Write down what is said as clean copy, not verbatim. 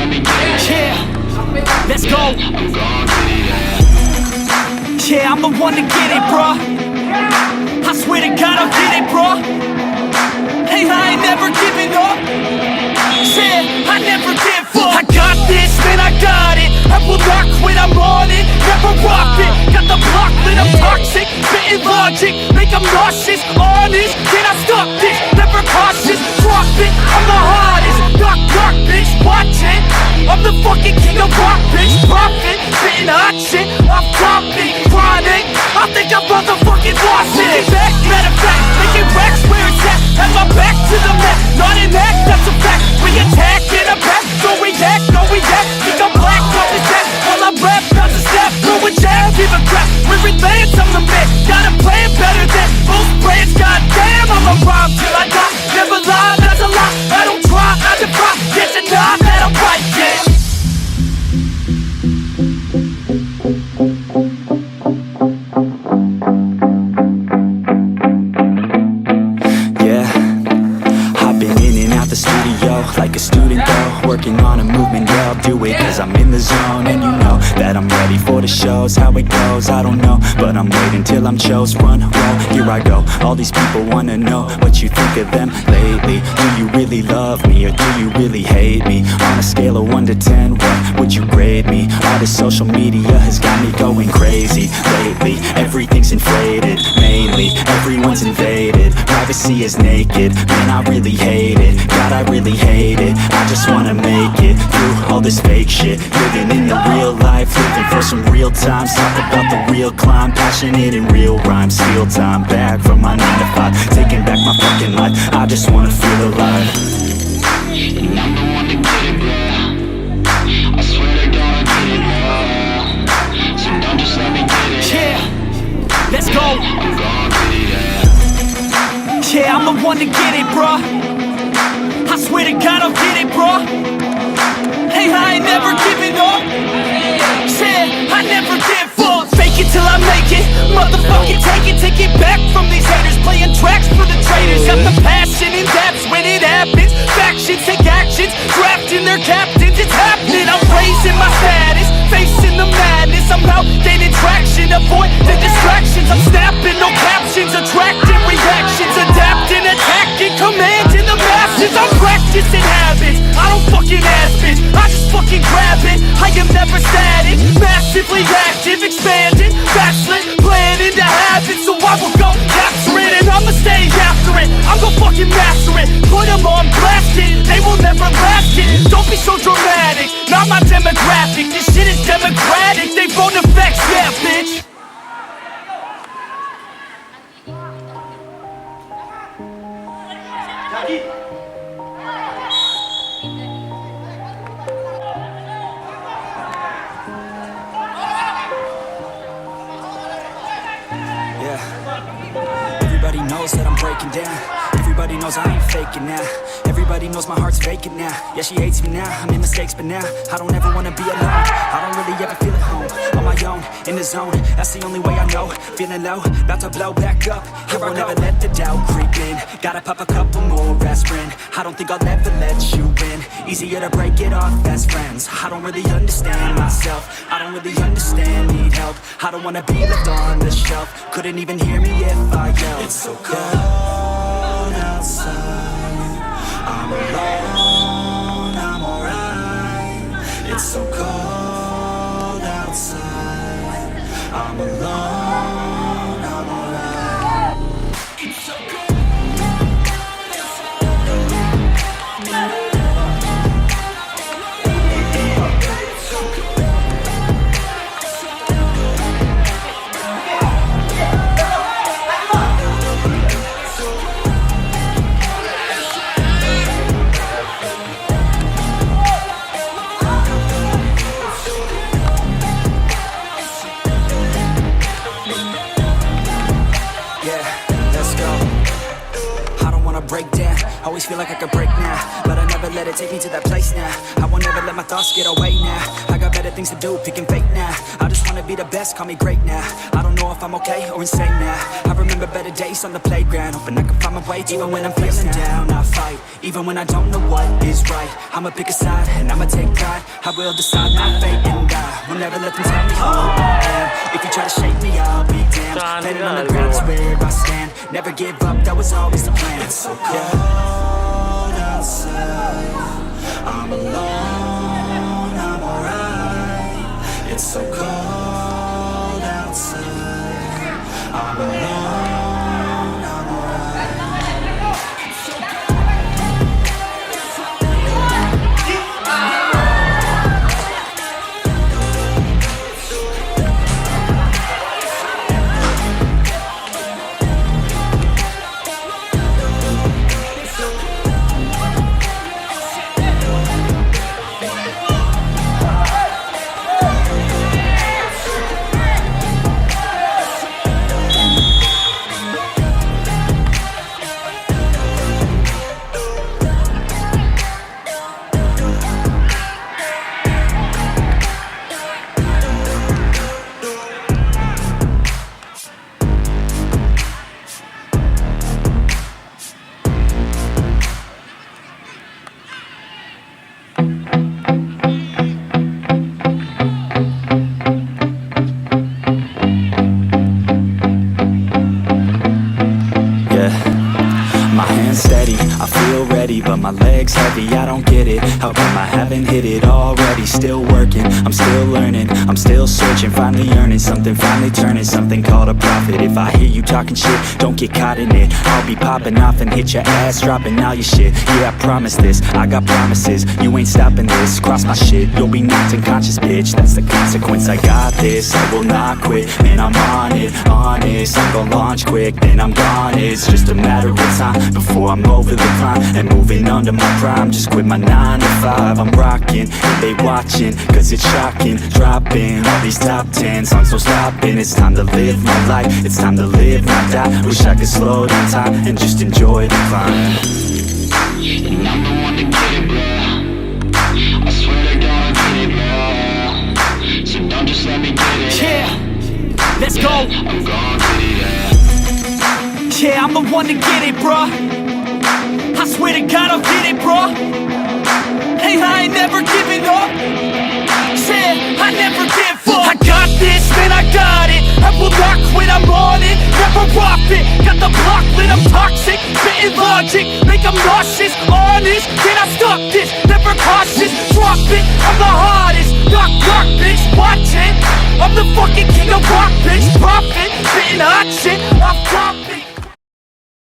Yeah, let's go. Yeah, I'm the one to get it, bro. I swear to God I'll get it, bro. Hey, I ain't never giving up. Yeah, I never give up. I got this, man, I got it. I will not quit, I'm on it. Never rock it. Got the block lit, I'm toxic. Spitting logic, make them nauseous. Honest, can I stop this? Never cautious, drop it. I'm the hottest. Knock, knock, bitch, watch it. I'm the fucking king of rock, bitch. Profit, spitting hot shit. Off topic, chronic. I think I'm motherfucking lost it. Back, matter of fact, making racks where it's at. Have my back to the mat, not an act, that's a fact. We attack in a back, don't react, no react. Think I'm black, off his back. While I rap, bounce a step, throw a jab, give a crap. We're advanced, I'm the man. Gotta play it better than most brands. Goddamn, I'm a rhyme till I die. Never lie, that's a lie. I don't try, I defy. Get to know that I'm right, yeah. Like a student though, working on a movement, yeah, I'll do it cause I'm in the zone. And you know that I'm ready for the shows. How it goes, I don't know, but I'm waiting till I'm chose. Run, roll, here I go. All these people wanna know what you think of them lately. Do you really love me or do you really hate me? On a scale of 1 to 10, what would you grade me? All this social media has got me going crazy lately. Everything's inflated, mainly everyone's invaded. Privacy is naked, man, I really hate it. God, I really hate it. I just wanna make it through all this fake shit. Living in the real life, living for some real times. Talk about the real climb, passionate in real rhymes. Steal time back from my 9 to 5, taking back my fucking life. I just wanna feel alive. And I'm the one to get it, bro. I swear to God I'll get it, bro. So don't just let me get it. Yeah, let's go. I'm gonna get it, yeah. Yeah, I'm the one to get it, bro. I swear to God I'll get it, bro. Hey, I ain't never giving up. Yeah, I never give up. Fake it till I make it. Motherfucking take it back from these haters. Playing tracks for the traitors. Got the passion in depths when it happens. Factions take actions, drafting their captains. It's happening, I'm raising my status. Facing the madness, I'm out gaining traction. Avoid the distractions, I'm snapping, no captions. Attracting reactions, adapting, attacking, commanding the masses. I'm practicing habits, I don't fucking ask bitch. I just fucking grab it, I am never static. Massively active, expanding, backslid, planning to have it. So I will go capture it and I'ma stay after it. I'm gon' fucking master it, put them on blast it. They will never last it, don't be so dramatic. Not my demographic, this shit is democratic. They phone effects, yeah bitch. Everybody knows that I'm breaking down. Everybody knows I ain't faking now. Everybody knows my heart's vacant now. Yeah, she hates me now, I made mistakes but now I don't ever wanna be alone. I don't really ever feel at home. On my own, in the zone, that's the only way I know. Feeling low, about to blow back up. Here I'll never let the doubt creep in. Gotta pop a couple more aspirin. I don't think I'll ever let you in. Easier to break it off best friends. I don't really understand myself. I don't really understand, need help. I don't wanna be left on the shelf. Couldn't even hear me if I yelled. It's so cold outside, I'm alone, I'm alright. It's so cold outside, I'm alone, I'm alright. It's so cold. Break down, always feel like I could break now, but I never let gotta take me to that place now. I won't ever let my thoughts get away now. I got better things to do, picking fate now. I just wanna be the best, call me great now. I don't know if I'm okay or insane now. I remember better days on the playground, hoping I can find my way even when I'm feeling down. I fight, even when I don't know what is right. I'ma pick a side and I'ma take pride. I will decide my fate and I will never let them tell me who I am. If you try to shake me, I'll be damned. Landing on the ground's where I stand. Never give up, that was always the plan. It's so cold outside, I'm alone, I'm alright. It's so cold outside, I'm alone, I'm alright. But my legs heavy, I don't get it. How come I haven't hit it already? Still working, I'm still learning, I'm still searching, finally earning something, finally turning something called a profit. If I hear you talking shit, don't get caught in it. I'll be popping off and hit your ass, dropping all your shit. Yeah, I promise this, I got promises. You ain't stopping this, cross my shit, you'll be knocked unconscious, bitch. That's the consequence, I got this, I will not quit. Man, I'm on it, honest. I'm gonna launch quick, then I'm gone. It's just a matter of time before I'm over the climb and moving under my prime. Just quit my 9 to 5, I'm rocking, and they watching, cause it's shocking. Dropping all these top 10 songs, so stopping. It's time to live my life, it's time to live, not die. Wish I could slow down time and just enjoy the climb. And I'm the one to get it, bro. I swear to God I'll get it, bro. So don't just let me get it. Yeah, let's go. I'm gonna get it, yeah, I'm the one to get it, bruh. I swear to God I'll get it, bro. Hey, I ain't never giving up. Said I never give up. I got this, man, I got it. I will not quit, I'm on it. Never off it. Got the block lit, I'm toxic. Spitting logic, make them nauseous. Honest, can I stop this? Never cautious, drop it. I'm the hardest. Knock, knock, bitch, watch it. I'm the fucking king of rock, bitch. Profit, spitting hot.